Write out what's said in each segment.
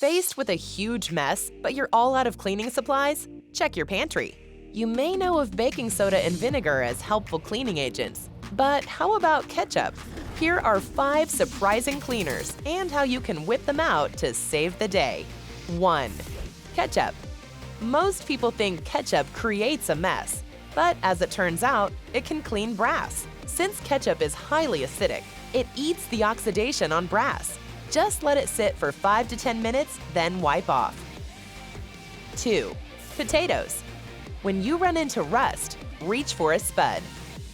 Faced with a huge mess, but you're all out of cleaning supplies? Check your pantry. You may know of baking soda and vinegar as helpful cleaning agents, but how about ketchup? Here are 5 surprising cleaners and how you can whip them out to save the day. 1. Ketchup. Most people think ketchup creates a mess, but as it turns out, it can clean brass. Since ketchup is highly acidic, it eats the oxidation on brass. Just let it sit for 5 to 10 minutes, then wipe off. 2. Potatoes. When you run into rust, reach for a spud.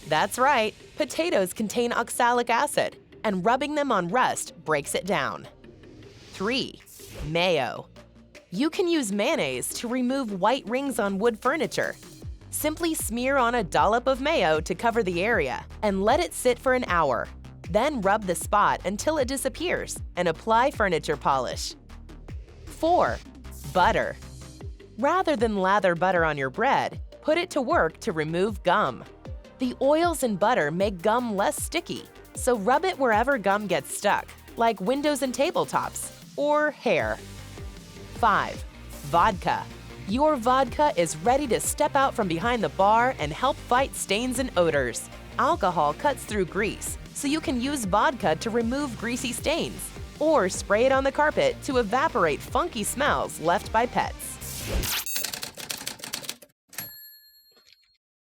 That's right, potatoes contain oxalic acid, and rubbing them on rust breaks it down. 3. Mayo. You can use mayonnaise to remove white rings on wood furniture. Simply smear on a dollop of mayo to cover the area and let it sit for an hour. Then rub the spot until it disappears and apply furniture polish. 4. Butter. Rather than lather butter on your bread, put it to work to remove gum. The oils in butter make gum less sticky, so rub it wherever gum gets stuck, like windows and tabletops, or hair. 5. Vodka. Your vodka is ready to step out from behind the bar and help fight stains and odors. Alcohol cuts through grease, so you can use vodka to remove greasy stains, or spray it on the carpet to evaporate funky smells left by pets.